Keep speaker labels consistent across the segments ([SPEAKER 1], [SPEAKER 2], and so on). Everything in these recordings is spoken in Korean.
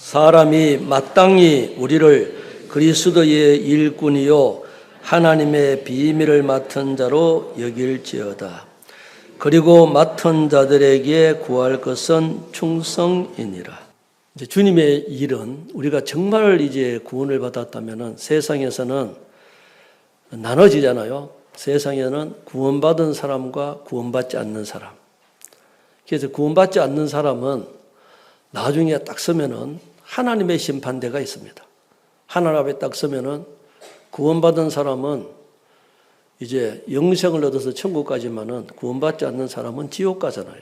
[SPEAKER 1] 사람이 마땅히 우리를 그리스도의 일꾼이요 하나님의 비밀을 맡은 자로 여길지어다. 그리고 맡은 자들에게 구할 것은 충성이니라. 이제 주님의 일은 우리가 정말 이제 구원을 받았다면은 세상에서는 나눠지잖아요. 세상에는 구원받은 사람과 구원받지 않는 사람. 그래서 구원받지 않는 사람은 나중에 딱 서면은 하나님의 심판대가 있습니다. 하나님 앞에 딱 서면은 구원받은 사람은 이제 영생을 얻어서 천국 가지만은 구원받지 않는 사람은 지옥 가잖아요.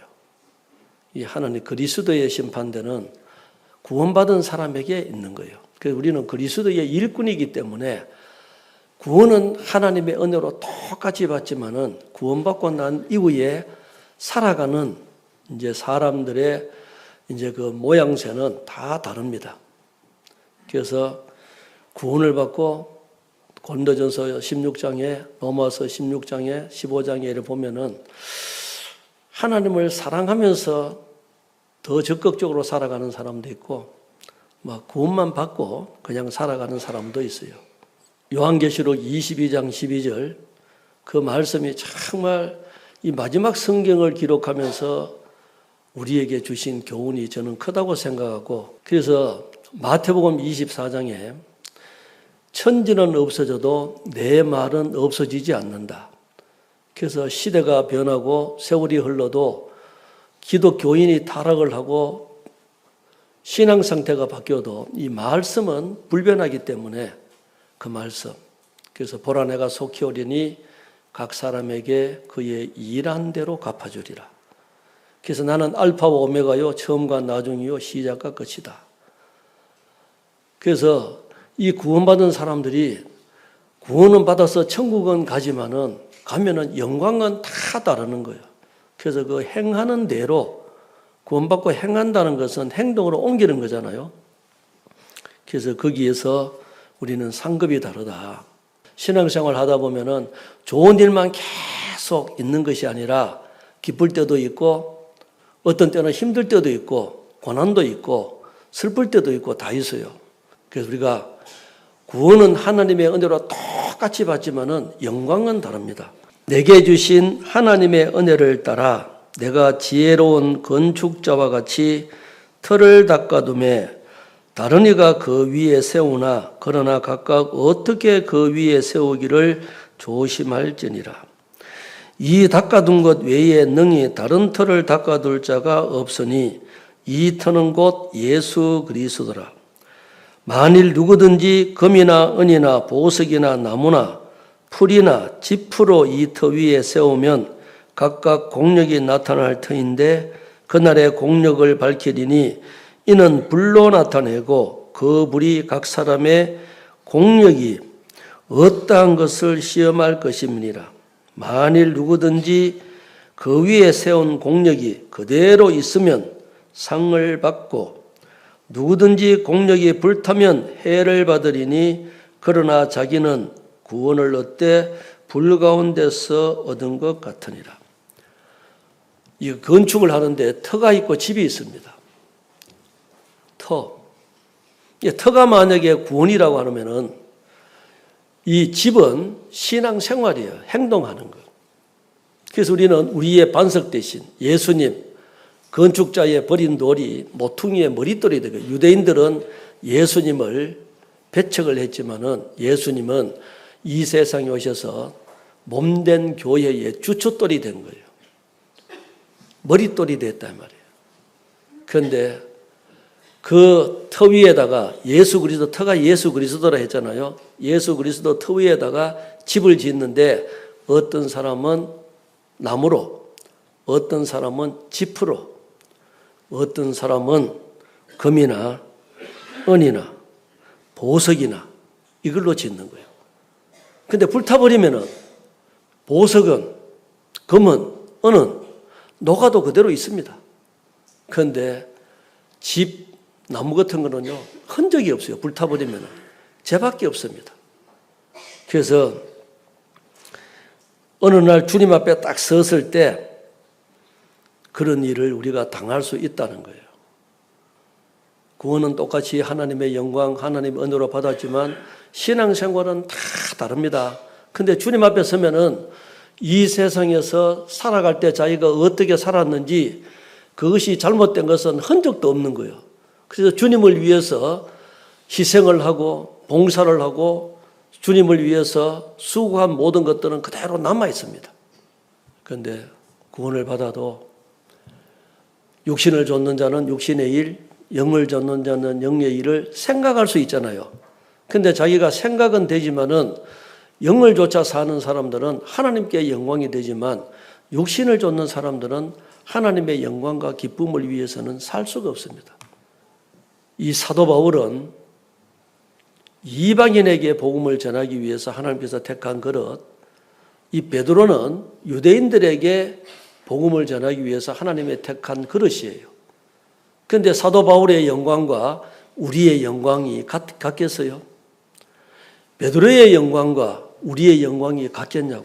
[SPEAKER 1] 이 하나님 그리스도의 심판대는 구원받은 사람에게 있는 거예요. 그래서 우리는 그리스도의 일꾼이기 때문에 구원은 하나님의 은혜로 똑같이 받지만은 구원받고 난 이후에 살아가는 이제 사람들의 이제 그 모양새는 다 다릅니다. 그래서 구원을 받고 고린도전서 16장에 로마서 16장에 15장에 이를 보면은 하나님을 사랑하면서 더 적극적으로 살아가는 사람도 있고 막 구원만 받고 그냥 살아가는 사람도 있어요. 요한계시록 22장 12절 그 말씀이 정말 이 마지막 성경을 기록하면서 우리에게 주신 교훈이 저는 크다고 생각하고, 그래서 마태복음 24장에 천지는 없어져도 내 말은 없어지지 않는다. 그래서 시대가 변하고 세월이 흘러도 기독교인이 타락을 하고 신앙 상태가 바뀌어도 이 말씀은 불변하기 때문에 그 말씀. 그래서 보라 내가 속히 오리니 각 사람에게 그의 일한 대로 갚아주리라. 그래서 나는 알파와 오메가요 처음과 나중이요 시작과 끝이다. 그래서 이 구원받은 사람들이 구원은 받아서 천국은 가지만은 가면은 영광은 다 다르는 거예요. 그래서 그 행하는 대로 구원받고 행한다는 것은 행동으로 옮기는 거잖아요. 그래서 거기에서 우리는 상급이 다르다. 신앙생활 하다 보면은 좋은 일만 계속 있는 것이 아니라 기쁠 때도 있고 어떤 때는 힘들 때도 있고 고난도 있고 슬플 때도 있고 다 있어요. 그래서 우리가 구원은 하나님의 은혜로 똑같이 받지만은 영광은 다릅니다. 내게 주신 하나님의 은혜를 따라 내가 지혜로운 건축자와 같이 틀을 닦아두매 다른 이가 그 위에 세우나 그러나 각각 어떻게 그 위에 세우기를 조심할지니라. 이 닦아둔 것 외에 능히 다른 터를 닦아둘 자가 없으니 이 터는 곧 예수 그리스도라. 만일 누구든지 금이나 은이나 보석이나 나무나 풀이나 지프로 이 터 위에 세우면 각각 공력이 나타날 터인데 그날의 공력을 밝히리니 이는 불로 나타내고 그 불이 각 사람의 공력이 어떠한 것을 시험할 것임이니라. 만일 누구든지 그 위에 세운 공력이 그대로 있으면 상을 받고 누구든지 공력이 불타면 해를 받으리니 그러나 자기는 구원을 얻되 불 가운데서 얻은 것 같으니라. 이 건축을 하는데 터가 있고 집이 있습니다. 터. 터가 만약에 구원이라고 하면은 이 집은 신앙생활이에요. 행동하는 것. 그래서 우리는 우리의 반석 대신 예수님, 건축자의 버린 돌이 모퉁이의 머릿돌이 되고 유대인들은 예수님을 배척을 했지만은 예수님은 이 세상에 오셔서 몸된 교회의 주춧돌이 된 거예요. 머릿돌이 됐단 말이에요. 그런데 그 터 위에다가 예수 그리스도, 터가 예수 그리스도라 했잖아요. 예수 그리스도 터 위에다가 집을 짓는데 어떤 사람은 나무로, 어떤 사람은 지프로, 어떤 사람은 금이나 은이나 보석이나 이걸로 짓는 거예요. 근데 불타버리면은 보석은, 금은, 은은 녹아도 그대로 있습니다. 그런데 집, 나무 같은 거는요, 흔적이 없어요. 불타버리면 죄밖에 없습니다. 그래서 어느 날 주님 앞에 딱 섰을 때 그런 일을 우리가 당할 수 있다는 거예요. 구원은 똑같이 하나님의 영광, 하나님의 은혜로 받았지만 신앙생활은 다 다릅니다. 근데 주님 앞에 서면은 이 세상에서 살아갈 때 자기가 어떻게 살았는지 그것이 잘못된 것은 흔적도 없는 거예요. 그래서 주님을 위해서 희생을 하고 봉사를 하고 주님을 위해서 수고한 모든 것들은 그대로 남아 있습니다. 그런데 구원을 받아도 육신을 좇는 자는 육신의 일, 영을 좇는 자는 영의 일을 생각할 수 있잖아요. 그런데 자기가 생각은 되지만은 영을 좇아 사는 사람들은 하나님께 영광이 되지만 육신을 좇는 사람들은 하나님의 영광과 기쁨을 위해서는 살 수가 없습니다. 이 사도 바울은 이방인에게 복음을 전하기 위해서 하나님께서 택한 그릇, 이 베드로는 유대인들에게 복음을 전하기 위해서 하나님의 택한 그릇이에요. 그런데 사도 바울의 영광과 우리의 영광이 같겠어요? 베드로의 영광과 우리의 영광이 같겠냐고.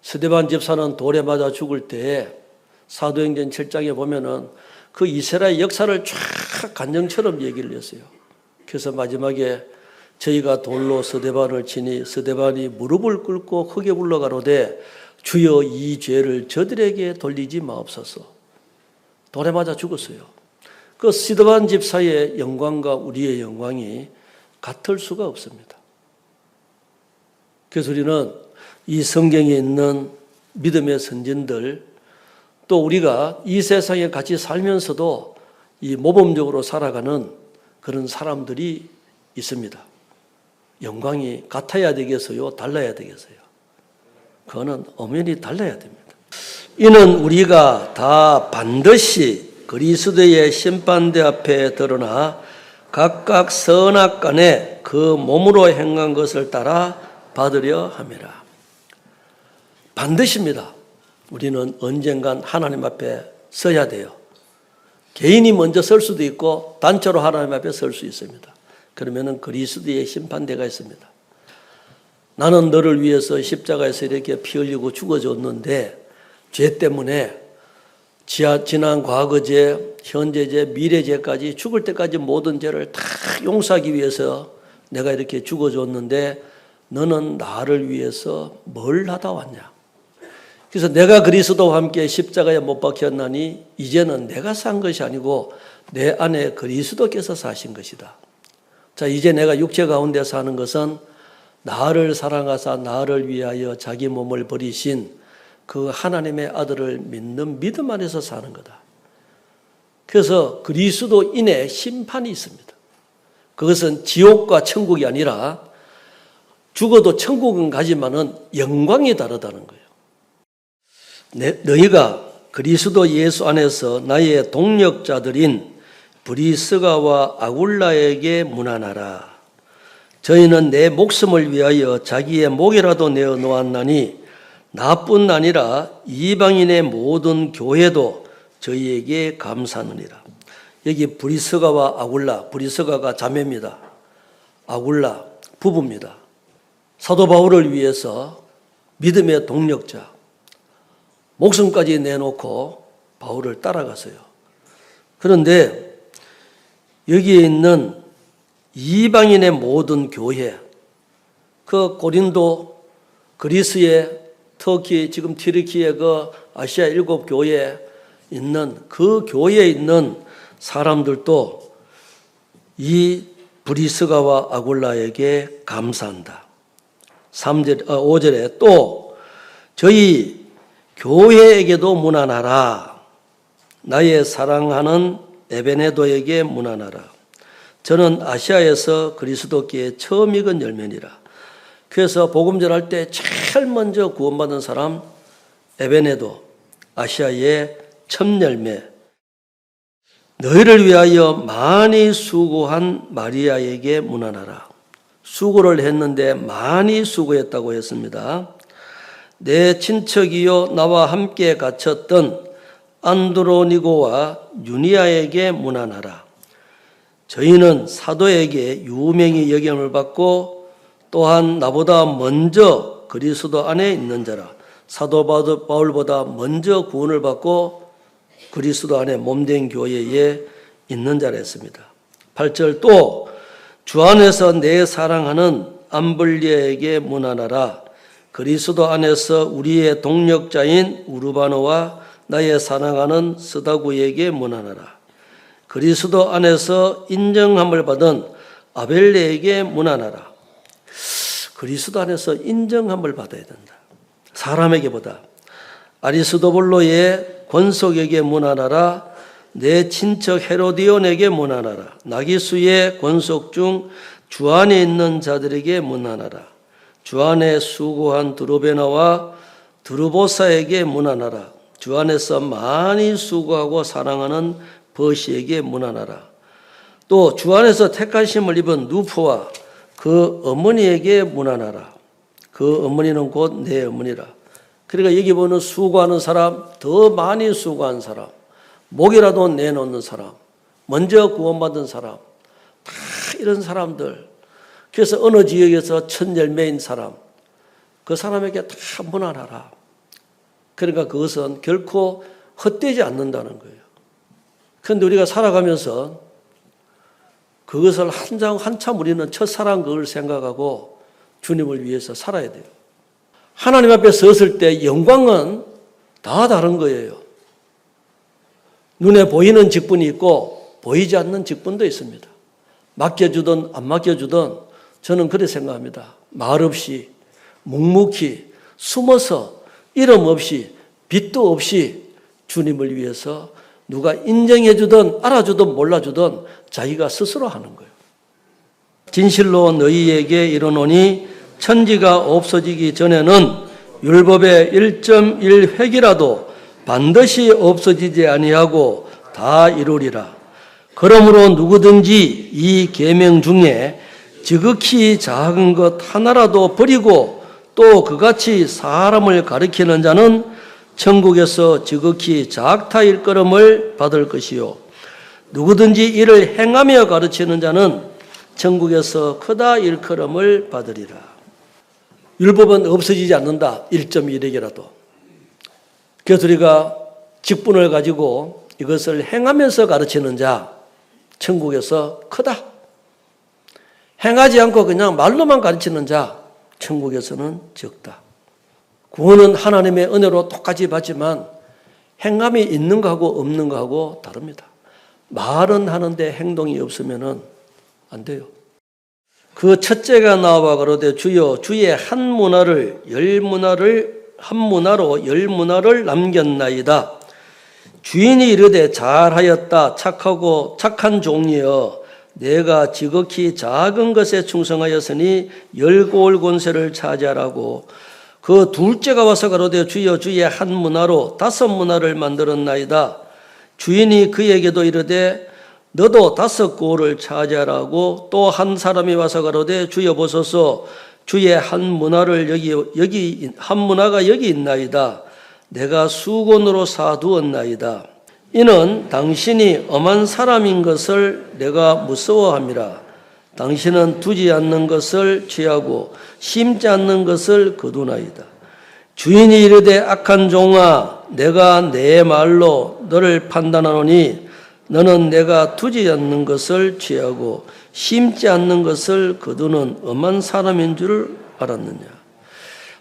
[SPEAKER 1] 스데반 집사는 돌에 맞아 죽을 때 사도행전 7장에 보면은 그 이스라엘 역사를 쫙 간증처럼 얘기를 했어요. 그래서 마지막에 저희가 돌로 스데반을 치니 스데반이 무릎을 꿇고 크게 불러가로되 주여 이 죄를 저들에게 돌리지 마옵소서. 돌에 맞아 죽었어요. 그 스데반 집사의 영광과 우리의 영광이 같을 수가 없습니다. 그래서 우리는 이 성경에 있는 믿음의 선진들, 또 우리가 이 세상에 같이 살면서도 이 모범적으로 살아가는 그런 사람들이 있습니다. 영광이 같아야 되겠어요? 달라야 되겠어요? 그거는 엄연히 달라야 됩니다. 이는 우리가 다 반드시 그리스도의 심판대 앞에 드러나 각각 선악간에 그 몸으로 행한 것을 따라 받으려 함이라. 반드시입니다. 우리는 언젠간 하나님 앞에 서야 돼요. 개인이 먼저 설 수도 있고 단체로 하나님 앞에 설 수 있습니다. 그러면은 그리스도의 심판대가 있습니다. 나는 너를 위해서 십자가에서 이렇게 피 흘리고 죽어졌는데 죄 때문에 지난 과거죄, 현재죄, 미래죄까지 죽을 때까지 모든 죄를 다 용서하기 위해서 내가 이렇게 죽어줬는데 너는 나를 위해서 뭘 하다 왔냐? 그래서 내가 그리스도와 함께 십자가에 못 박혔나니 이제는 내가 산 것이 아니고 내 안에 그리스도께서 사신 것이다. 자, 이제 내가 육체 가운데 사는 것은 나를 사랑하사 나를 위하여 자기 몸을 버리신 그 하나님의 아들을 믿는 믿음 안에서 사는 거다. 그래서 그리스도인의 심판이 있습니다. 그것은 지옥과 천국이 아니라 죽어도 천국은 가지만은 영광이 다르다는 거예요. 너희가 그리스도 예수 안에서 나의 동력자들인 브리스가와 아굴라에게 문안하라. 저희는 내 목숨을 위하여 자기의 목이라도 내어 놓았나니 나뿐 아니라 이방인의 모든 교회도 저희에게 감사하느니라. 여기 브리스가와 아굴라, 브리스가가 자매입니다. 아굴라 부부입니다. 사도 바울을 위해서 믿음의 동력자, 목숨까지 내놓고 바울을 따라갔어요. 그런데 여기에 있는 이방인의 모든 교회, 그 고린도, 그리스의, 터키, 지금 튀르키의 그 아시아 7교회에 있는 그 교회에 있는 사람들도 이 브리스가와 아굴라에게 감사한다. 5절에 또 저희 교회에게도 문안하라. 나의 사랑하는 에베네도에게 문안하라. 저는 아시아에서 그리스도께 처음 익은 열매니라. 그래서 복음 전할 때 제일 먼저 구원받은 사람 에베네도, 아시아의 첫 열매. 너희를 위하여 많이 수고한 마리아에게 문안하라. 수고를 했는데 많이 수고했다고 했습니다. 내 친척이요 나와 함께 갇혔던 안드로니고와 유니아에게 문안하라. 저희는 사도에게 유명히 여김을 받고 또한 나보다 먼저 그리스도 안에 있는 자라. 사도 바울보다 먼저 구원을 받고 그리스도 안에 몸된 교회에 있는 자라 했습니다. 8절 또 주 안에서 내 사랑하는 암블리아에게 문안하라. 그리스도 안에서 우리의 동력자인 우르바노와 나의 사랑하는 스다구에게 문안하라. 그리스도 안에서 인정함을 받은 아벨레에게 문안하라. 그리스도 안에서 인정함을 받아야 된다. 사람에게보다. 아리스도블로의 권속에게 문안하라. 내 친척 헤로디온에게 문안하라. 나기수의 권속 중 주 안에 있는 자들에게 문안하라. 주 안에 수고한 드로베나와 드루보사에게 문안하라. 주 안에서 많이 수고하고 사랑하는 버시에게 문안하라. 또 주 안에서 택하심을 입은 누프와 그 어머니에게 문안하라. 그 어머니는 곧 내 어머니라. 그러니까 여기 보는 수고하는 사람, 더 많이 수고한 사람, 목이라도 내놓는 사람, 먼저 구원받은 사람, 다 이런 사람들. 그래서 어느 지역에서 첫 열매인 사람, 그 사람에게 다 문안하라. 그러니까 그것은 결코 헛되지 않는다는 거예요. 그런데 우리가 살아가면서 그것을 한참 우리는 첫사랑 그걸 생각하고 주님을 위해서 살아야 돼요. 하나님 앞에 섰을 때 영광은 다 다른 거예요. 눈에 보이는 직분이 있고 보이지 않는 직분도 있습니다. 맡겨주든 안 맡겨주든 저는 그렇게 생각합니다. 말 없이 묵묵히 숨어서 이름 없이 빛도 없이 주님을 위해서 누가 인정해 주든 알아주든 몰라주든 자기가 스스로 하는 거예요. 진실로 너희에게 이르노니 천지가 없어지기 전에는 율법의 1.1획이라도 반드시 없어지지 아니하고 다 이루리라. 그러므로 누구든지 이 계명 중에 지극히 작은 것 하나라도 버리고 또 그같이 사람을 가리키는 자는 천국에서 지극히 작다 일컬음을 받을 것이요 누구든지 이를 행하며 가르치는 자는 천국에서 크다 일컬음을 받으리라. 율법은 없어지지 않는다. 1.1획이라도. 그래서 우리가 직분을 가지고 이것을 행하면서 가르치는 자 천국에서 크다. 행하지 않고 그냥 말로만 가르치는 자 천국에서는 적다. 구원은 하나님의 은혜로 똑같이 받지만 행함이 있는 거하고 없는 거하고 다릅니다. 말은 하는데 행동이 없으면 안 돼요. 그 첫째가 나와 가로되 주여 주의 한 문화로 열 문화를 남겼나이다. 주인이 이르되 잘하였다 착하고 착한 종이여 내가 지극히 작은 것에 충성하였으니 10고을 권세를 차지하라고. 그 둘째가 와서 가로되 주여 주의 한 문화로 5문화를 만들었나이다. 주인이 그에게도 이르되 너도 5고을을 차지하라고. 또 한 사람이 와서 가로되 주여 보소서 주의 한 문화를 여기 한 문화가 여기 있나이다. 내가 수곤으로 사두었나이다. 이는 당신이 엄한 사람인 것을 내가 무서워함이라. 당신은 두지 않는 것을 취하고 심지 않는 것을 거두나이다. 주인이 이르되 악한 종아 내가 내 말로 너를 판단하노니 너는 내가 두지 않는 것을 취하고 심지 않는 것을 거두는 엄한 사람인 줄 알았느냐.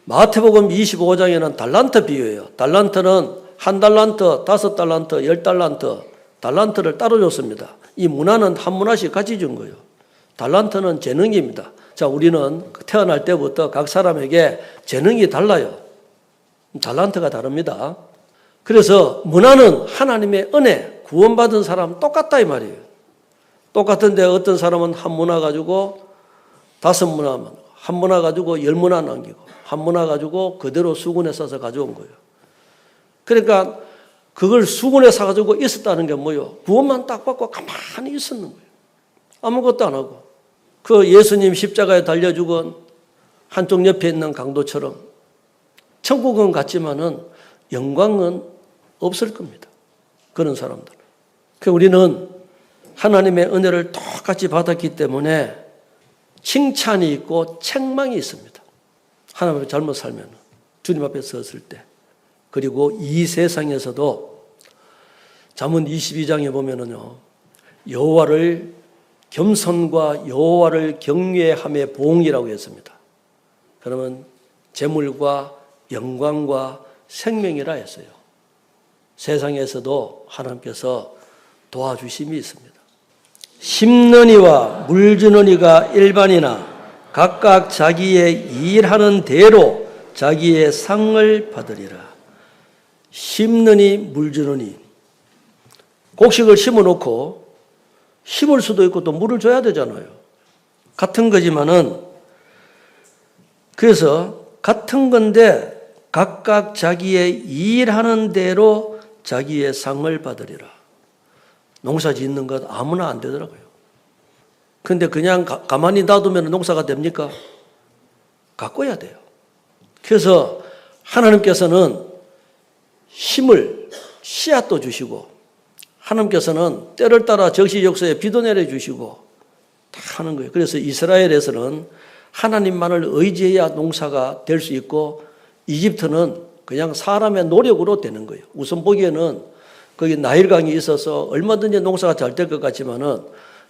[SPEAKER 1] 마태복음 25장에는 달란트 비유예요. 달란트는 1달란트, 5달란트, 10달란트, 달란트를 따로 줬습니다. 이 문화는 한 문화씩 같이 준 거예요. 달란트는 재능입니다. 자, 우리는 태어날 때부터 각 사람에게 재능이 달라요. 달란트가 다릅니다. 그래서 문화는 하나님의 은혜, 구원받은 사람 똑같다 이 말이에요. 똑같은데 어떤 사람은 한 문화 가지고 5문화, 한 문화 가지고 10문화 남기고 한 문화 가지고 그대로 수군에 싸서 가져온 거예요. 그러니까 그걸 수군에 사가지고 있었다는 게 뭐예요? 구원만 딱 받고 가만히 있었는 거예요. 아무것도 안 하고. 그 예수님 십자가에 달려 죽은 한쪽 옆에 있는 강도처럼 천국은 같지만은 영광은 없을 겁니다. 그런 사람들. 그 우리는 하나님의 은혜를 똑같이 받았기 때문에 칭찬이 있고 책망이 있습니다. 하나님 앞에 잘못 살면 주님 앞에 섰을 때. 그리고 이 세상에서도 잠언 22장에 보면은요, 여호와를 겸손과 여호와를 경외함의 보응이라고 했습니다. 그러면 재물과 영광과 생명이라 했어요. 세상에서도 하나님께서 도와주심이 있습니다. 심는 이와 물 주는 이가 일반이나 각각 자기의 일하는 대로 자기의 상을 받으리라. 심는 이, 물 주는 이. 곡식을 심어놓고 심을 수도 있고 또 물을 줘야 되잖아요. 같은 거지만은 그래서 같은 건데 각각 자기의 일하는 대로 자기의 상을 받으리라. 농사 짓는 것 아무나 안 되더라고요. 근데 그냥 가만히 놔두면 농사가 됩니까? 가꿔야 돼요. 그래서 하나님께서는 힘을, 씨앗도 주시고 하나님께서는 때를 따라 적시적소에 비도 내려주시고 다 하는 거예요. 그래서 이스라엘에서는 하나님만을 의지해야 농사가 될 수 있고 이집트는 그냥 사람의 노력으로 되는 거예요. 우선 보기에는 거기 나일강이 있어서 얼마든지 농사가 잘 될 것 같지만은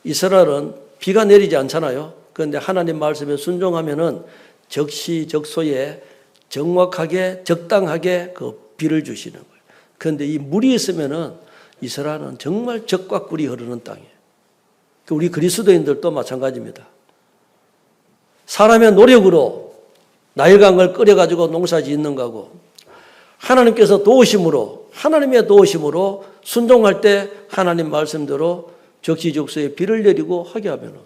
[SPEAKER 1] 이스라엘은 비가 내리지 않잖아요. 그런데 하나님 말씀에 순종하면은 적시적소에 정확하게 적당하게 그 비를 주시는 거예요. 그런데 이 물이 있으면은 이스라엘은 정말 적과 꿀이 흐르는 땅이에요. 우리 그리스도인들도 마찬가지입니다. 사람의 노력으로 나일강을 끓여가지고 농사 짓는 거고 하나님께서 도우심으로 하나님의 도우심으로 순종할 때 하나님 말씀대로 적시적소에 비를 내리고 하게 하면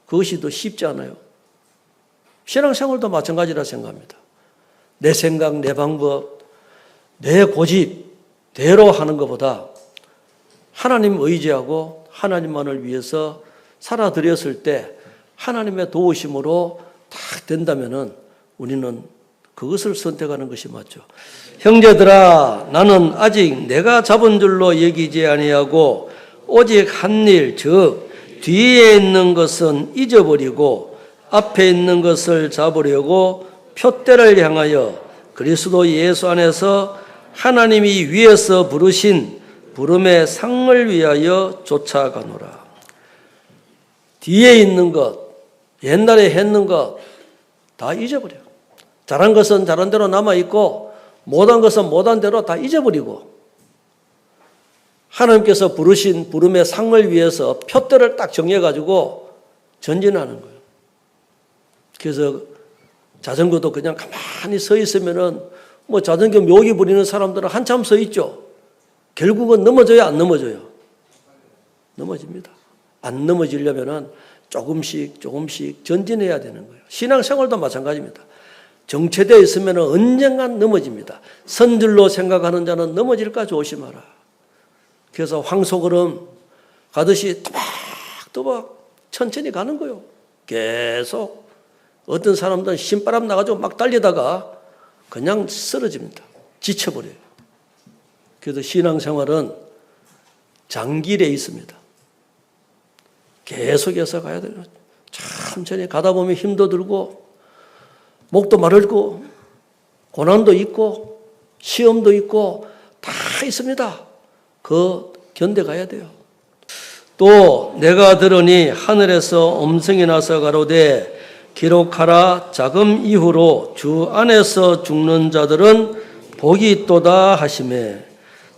[SPEAKER 1] 그것이 더 쉽지 않아요. 신앙생활도 마찬가지라 생각합니다. 내 생각, 내 방법, 내 고집대로 하는 것보다 하나님 의지하고 하나님만을 위해서 살아드렸을 때 하나님의 도우심으로 딱 된다면은 우리는 그것을 선택하는 것이 맞죠. 형제들아, 나는 아직 내가 잡은 줄로 여기지 아니하고 오직 한 일, 즉 뒤에 있는 것은 잊어버리고 앞에 있는 것을 잡으려고 표대를 향하여 그리스도 예수 안에서 하나님이 위에서 부르신 부름의 상을 위하여 쫓아가노라. 뒤에 있는 것, 옛날에 했는 것 다 잊어버려. 잘한 것은 잘한 대로 남아있고 못한 것은 못한 대로 다 잊어버리고 하나님께서 부르신 부름의 상을 위해서 표대를 딱 정해가지고 전진하는 거예요. 그래서 자전거도 그냥 가만히 서 있으면은 뭐 자전거 묘기 부리는 사람들은 한참 서 있죠. 결국은 넘어져요, 안 넘어져요? 넘어집니다. 안 넘어지려면은 조금씩 전진해야 되는 거예요. 신앙생활도 마찬가지입니다. 정체되어 있으면 언젠간 넘어집니다. 선줄로 생각하는 자는 넘어질까 조심하라. 그래서 황소걸음 가듯이 또박 천천히 가는 거예요. 계속. 어떤 사람들은 신바람 나가지고 막 달리다가 그냥 쓰러집니다. 지쳐버려요. 그래서 신앙생활은 장길에 있습니다. 계속해서 가야 돼요. 천천히 가다 보면 힘도 들고 목도 마르고 고난도 있고 시험도 있고 다 있습니다. 그 견뎌가야 돼요. 또 내가 들으니 하늘에서 음성이 나서 가로되 기록하라. 자금 이후로 주 안에서 죽는 자들은 복이 있도다 하시매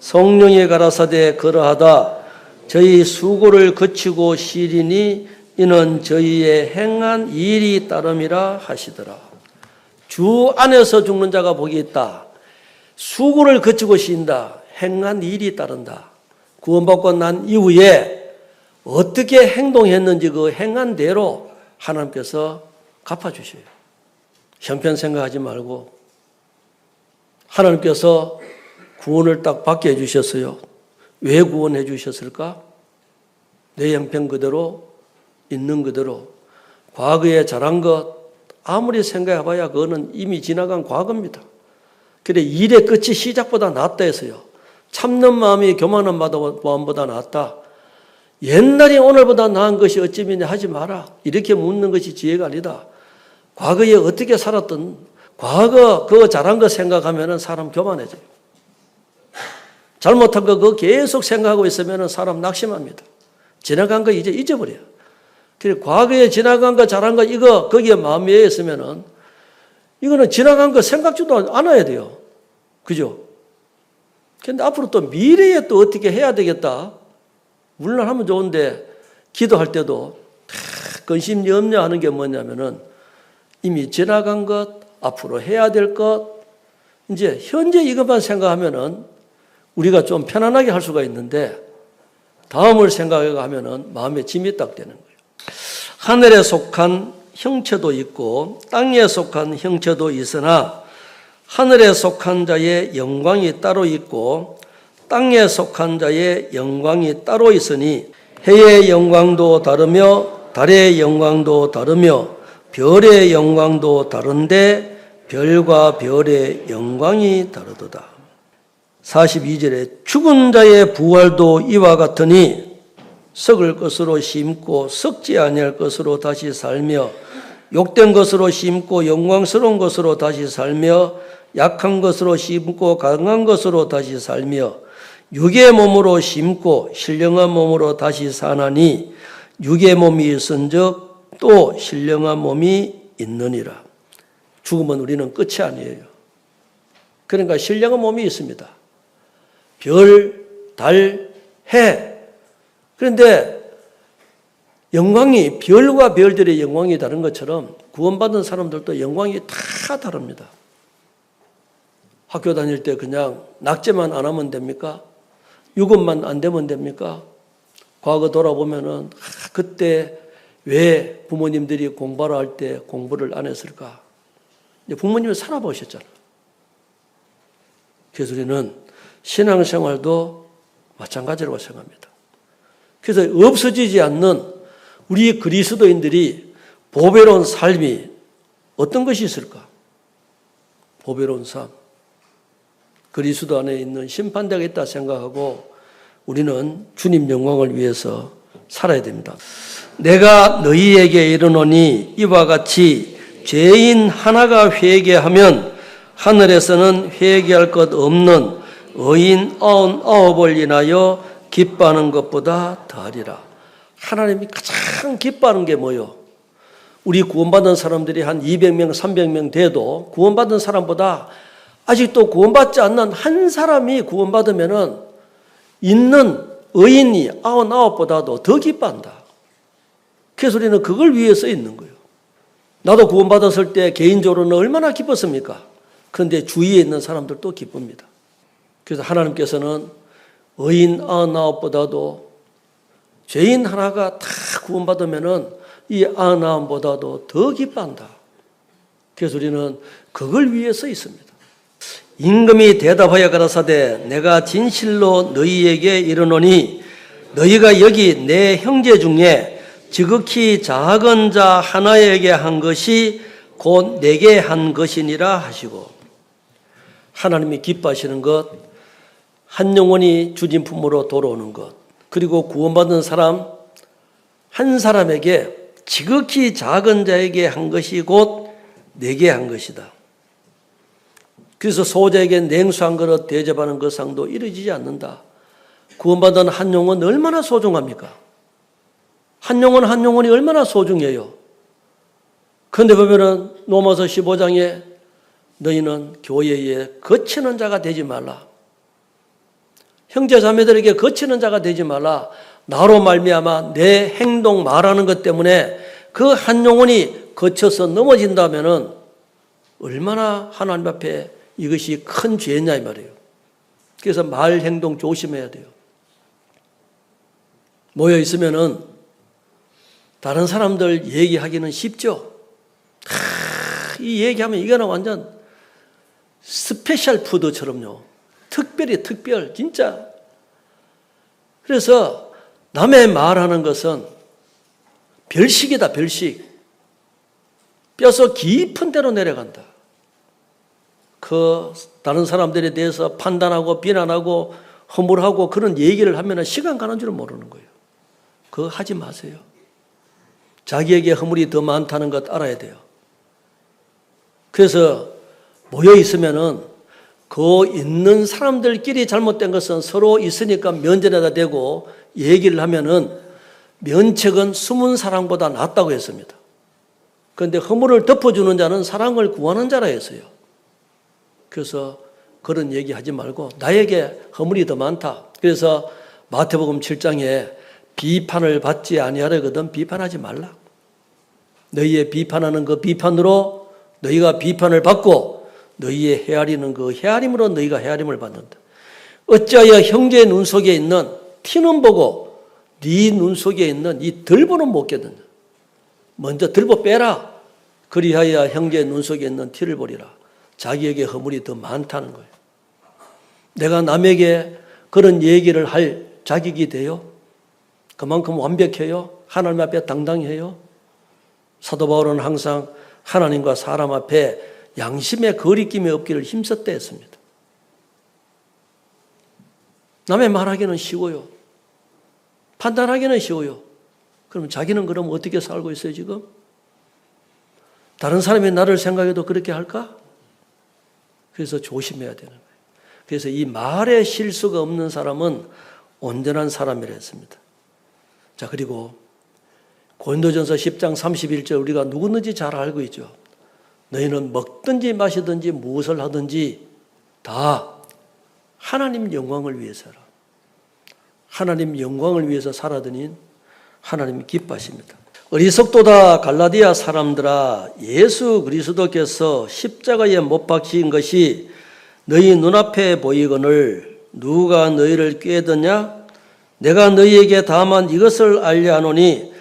[SPEAKER 1] 성령이 가라사대 그러하다. 저희 수고를 거치고 쉬리니 이는 저희의 행한 일이 따름이라 하시더라. 주 안에서 죽는 자가 복이 있다. 수고를 거치고 쉰다. 행한 일이 따른다. 구원받고 난 이후에 어떻게 행동했는지 그 행한 대로 하나님께서 갚아주셔요. 형편 생각하지 말고 하나님께서 구원을 딱 받게 해주셨어요. 왜 구원해 주셨을까? 내 형편 그대로 있는 그대로 과거에 잘한 것 아무리 생각해봐야 그거는 이미 지나간 과거입니다. 그래 일의 끝이 시작보다 낫다 해서요. 참는 마음이 교만한 마음보다 낫다. 옛날이 오늘보다 나은 것이 어찌미냐 하지 마라. 이렇게 묻는 것이 지혜가 아니다. 과거에 어떻게 살았던 과거 그거 잘한 거 생각하면 사람 교만해져요. 잘못한 거 그거 계속 생각하고 있으면 사람 낙심합니다. 지나간 거 이제 잊어버려요. 그래서 과거에 지나간 거 잘한 거 이거 거기에 마음이 있으면은 이거는 지나간 거 생각지도 않아야 돼요. 그죠? 근데 앞으로 또 미래에 또 어떻게 해야 되겠다. 물론 하면 좋은데 기도할 때도 근심 염려하는 게 뭐냐면은 이미 지나간 것, 앞으로 해야 될 것, 이제 현재 이것만 생각하면은 우리가 좀 편안하게 할 수가 있는데 다음을 생각하면은 마음에 짐이 딱 되는 거예요. 하늘에 속한 형체도 있고 땅에 속한 형체도 있으나 하늘에 속한 자의 영광이 따로 있고 땅에 속한 자의 영광이 따로 있으니 해의 영광도 다르며 달의 영광도 다르며 별의 영광도 다른데 별과 별의 영광이 다르도다. 42절에 죽은 자의 부활도 이와 같으니 썩을 것으로 심고 썩지 아니할 것으로 다시 살며 욕된 것으로 심고 영광스러운 것으로 다시 살며 약한 것으로 심고 강한 것으로 다시 살며 육의 몸으로 심고 신령한 몸으로 다시 사나니 육의 몸이 있은즉 또 신령한 몸이 있느니라. 죽으면 우리는 끝이 아니에요. 그러니까 신령한 몸이 있습니다. 별, 달, 해. 그런데 영광이 별과 별들의 영광이 다른 것처럼 구원받은 사람들도 영광이 다 다릅니다. 학교 다닐 때 그냥 낙제만 안 하면 됩니까? 유급만 안 되면 됩니까? 과거 돌아보면은 그때 왜 부모님들이 공부를 할 때 공부를 안 했을까? 부모님은 살아보셨잖아. 그래서 우리는 신앙생활도 마찬가지라고 생각합니다. 그래서 없어지지 않는 우리 그리스도인들이 보배로운 삶이 어떤 것이 있을까? 보배로운 삶. 그리스도 안에 있는 심판대가 있다 생각하고 우리는 주님 영광을 위해서 살아야 됩니다. 내가 너희에게 이르노니 이와 같이 죄인 하나가 회개하면 하늘에서는 회개할 것 없는 의인 99을 인하여 기뻐하는 것보다 더하리라. 하나님이 가장 기뻐하는 게 뭐요? 우리 구원받은 사람들이 한 200명, 300명 돼도 구원받은 사람보다 아직도 구원받지 않는 한 사람이 구원받으면은 있는 의인이 99보다도 더 기뻐한다. 그래서 우리는 그걸 위해서 있는 거예요. 나도 구원받았을 때 개인적으로는 얼마나 기뻤습니까? 그런데 주위에 있는 사람들도 기쁩니다. 그래서 하나님께서는 의인 99보다도 죄인 하나가 다 구원받으면은 이 99보다도 더 기뻐한다. 그래서 우리는 그걸 위해서 있습니다. 임금이 대답하여 가라사대 내가 진실로 너희에게 이르노니 너희가 여기 내 형제 중에 지극히 작은 자 하나에게 한 것이 곧 내게 한 것이니라 하시고 하나님이 기뻐하시는 것, 한 영혼이 주님 품으로 돌아오는 것, 그리고 구원받은 사람 한 사람에게 지극히 작은 자에게 한 것이 곧 내게 한 것이다. 그래서 소자에게 냉수 한 그릇 대접하는 그 상도 이루어지지 않는다. 구원받은 한 영혼 얼마나 소중합니까? 한 영혼 한 영혼이 얼마나 소중해요. 그런데 보면은 로마서 15장에 너희는 교회에 거치는 자가 되지 말라. 형제 자매들에게 거치는 자가 되지 말라. 나로 말미암아 내 행동 말하는 것 때문에 그 한 영혼이 거쳐서 넘어진다면은 얼마나 하나님 앞에 이것이 큰 죄냐 이 말이에요. 그래서 말 행동 조심해야 돼요. 모여 있으면은 다른 사람들 얘기하기는 쉽죠. 이 얘기하면 이거는 완전 스페셜 푸드처럼요. 특별 진짜. 그래서 남의 말하는 것은 별식이다 별식. 뼈서 깊은 데로 내려간다. 그 다른 사람들에 대해서 판단하고 비난하고 허물하고 그런 얘기를 하면 시간 가는 줄 모르는 거예요. 그거 하지 마세요. 자기에게 허물이 더 많다는 것 알아야 돼요. 그래서 모여 있으면은 그 있는 사람들끼리 잘못된 것은 서로 있으니까 면전에다 대고 얘기를 하면은 면책은 숨은 사랑보다 낫다고 했습니다. 그런데 허물을 덮어주는 자는 사랑을 구하는 자라 했어요. 그래서 그런 얘기 하지 말고 나에게 허물이 더 많다. 그래서 마태복음 7장에 비판을 받지 아니하려거든 비판하지 말라. 너희의 비판하는 그 비판으로 너희가 비판을 받고 너희의 헤아리는 그 헤아림으로 너희가 헤아림을 받는다. 어찌하여 형제의 눈 속에 있는 티는 보고 네 눈 속에 있는 이 들보는 못 깨닫냐. 먼저 들보 빼라. 그리하여 형제의 눈 속에 있는 티를 보리라. 자기에게 허물이 더 많다는 거예요. 내가 남에게 그런 얘기를 할 자격이 돼요? 그만큼 완벽해요? 하나님 앞에 당당해요? 사도 바울은 항상 하나님과 사람 앞에 양심의 거리낌이 없기를 힘썼다 했습니다. 남의 말하기는 쉬워요. 판단하기는 쉬워요. 그럼 자기는 그럼 어떻게 살고 있어요 지금? 다른 사람이 나를 생각해도 그렇게 할까? 그래서 조심해야 되는 거예요. 그래서 이 말에 실수가 없는 사람은 온전한 사람이라 했습니다. 자, 그리고 고린도전서 10장 31절 우리가 누구든지 잘 알고 있죠. 너희는 먹든지 마시든지 무엇을 하든지 다 하나님 영광을 위해서라. 하나님 영광을 위해서 살아드니 하나님이 기뻐하십니다. 어리석도다 갈라디아 사람들아, 예수 그리스도께서 십자가에 못 박힌 것이 너희 눈앞에 보이거늘 누가 너희를 꾀드냐? 내가 너희에게 다만 이것을 알려 하노니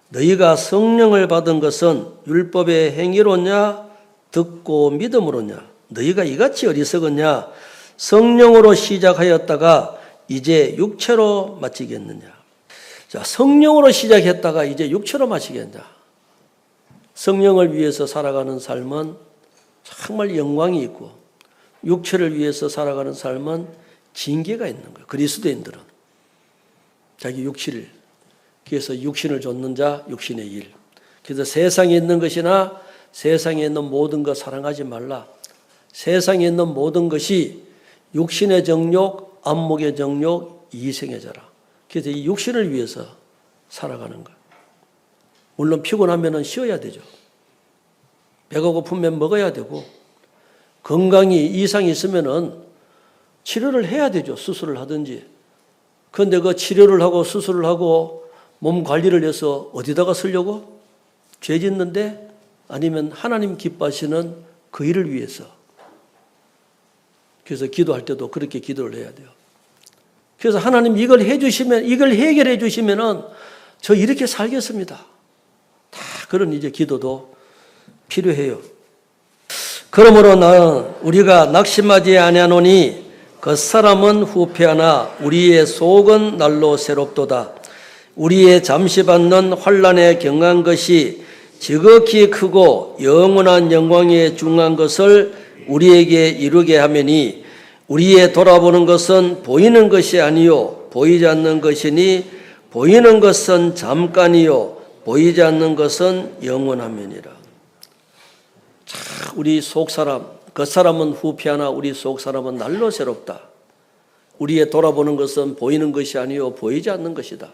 [SPEAKER 1] 너희가 성령을 받은 것은 율법의 행위로냐 듣고 믿음으로냐? 너희가 이같이 어리석었냐? 성령으로 시작하였다가 이제 육체로 마치겠느냐? 자, 성령으로 시작했다가 이제 육체로 마치겠느냐? 성령을 위해서 살아가는 삶은 정말 영광이 있고 육체를 위해서 살아가는 삶은 징계가 있는 거예요. 그리스도인들은 자기 육체를, 그래서 육신을 좇는 자 육신의 일. 그래서 세상에 있는 것이나 세상에 있는 모든 것 사랑하지 말라. 세상에 있는 모든 것이 육신의 정욕, 안목의 정욕, 이생의 자라. 그래서 이 육신을 위해서 살아가는 거예요. 물론 피곤하면 쉬어야 되죠. 배가 고프면 먹어야 되고 건강이 이상이 있으면 치료를 해야 되죠. 수술을 하든지. 그런데 그 치료를 하고 수술을 하고 몸 관리를 해서 어디다가 쓰려고? 죄 짓는데? 아니면 하나님 기뻐하시는 그 일을 위해서. 그래서 기도할 때도 그렇게 기도를 해야 돼요. 그래서 하나님 이걸 해주시면, 이걸 해결해 주시면은 저 이렇게 살겠습니다. 다 그런 이제 기도도 필요해요. 그러므로 나는 우리가 낙심하지 아니하노니 그 사람은 후패하나 우리의 속은 날로 새롭도다. 우리의 잠시 받는 환난에 경한 것이 지극히 크고 영원한 영광에 중한 것을 우리에게 이루게 하매니 우리의 돌아보는 것은 보이는 것이 아니요 보이지 않는 것이니 보이는 것은 잠깐이요 보이지 않는 것은 영원하면이라. 자, 우리 속사람, 겉사람은 후패하나 우리 속사람은 날로 새롭다. 우리의 돌아보는 것은 보이는 것이 아니요 보이지 않는 것이다.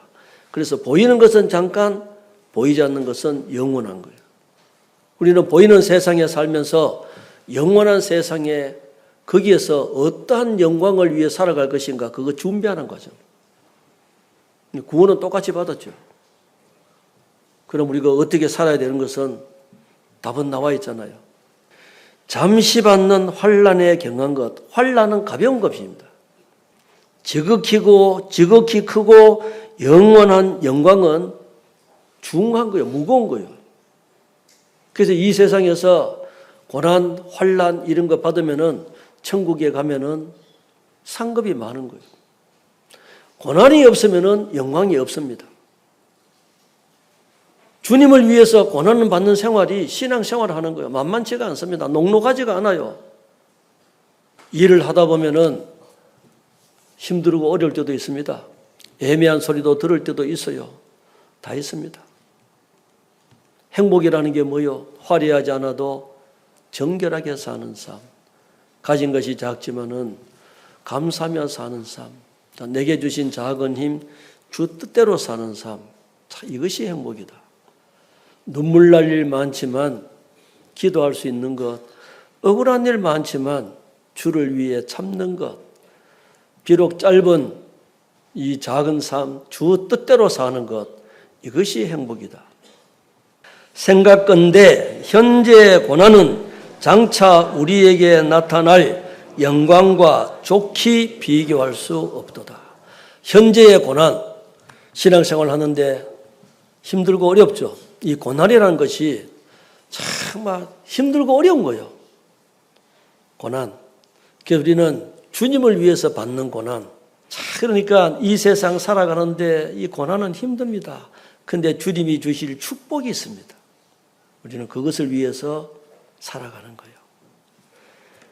[SPEAKER 1] 그래서 보이는 것은 잠깐, 보이지 않는 것은 영원한 거예요. 우리는 보이는 세상에 살면서 영원한 세상에 거기에서 어떠한 영광을 위해 살아갈 것인가 그거 준비하는 거죠. 구원은 똑같이 받았죠. 그럼 우리가 어떻게 살아야 되는 것은 답은 나와 있잖아요. 잠시 받는 환난에 경한 것, 환난은 가벼운 것입니다. 지극히 크고 영원한 영광은 중한 거예요. 무거운 거예요. 그래서 이 세상에서 고난, 환난 이런 거 받으면은 천국에 가면은 상급이 많은 거예요. 고난이 없으면은 영광이 없습니다. 주님을 위해서 고난을 받는 생활이 신앙생활을 하는 거예요. 만만치가 않습니다. 녹록하지가 않아요. 일을 하다 보면은 힘들고 어려울 때도 있습니다. 애매한 소리도 들을 때도 있어요. 다 있습니다. 행복이라는 게 뭐요? 화려하지 않아도 정결하게 사는 삶. 가진 것이 작지만은 감사하며 사는 삶. 내게 주신 작은 힘, 주 뜻대로 사는 삶. 자, 이것이 행복이다. 눈물 날 일 많지만 기도할 수 있는 것, 억울한 일 많지만 주를 위해 참는 것, 비록 짧은 이 작은 삶, 주 뜻대로 사는 것, 이것이 행복이다. 생각건대 현재의 고난은 장차 우리에게 나타날 영광과 좋게 비교할 수 없도다. 현재의 고난, 신앙생활 하는데 힘들고 어렵죠. 이 고난이라는 것이 정말 힘들고 어려운 거예요. 고난. 그래서 우리는 주님을 위해서 받는 고난. 그러니까 이 세상 살아가는데 이 고난은 힘듭니다. 그런데 주님이 주실 축복이 있습니다. 우리는 그것을 위해서 살아가는 거예요.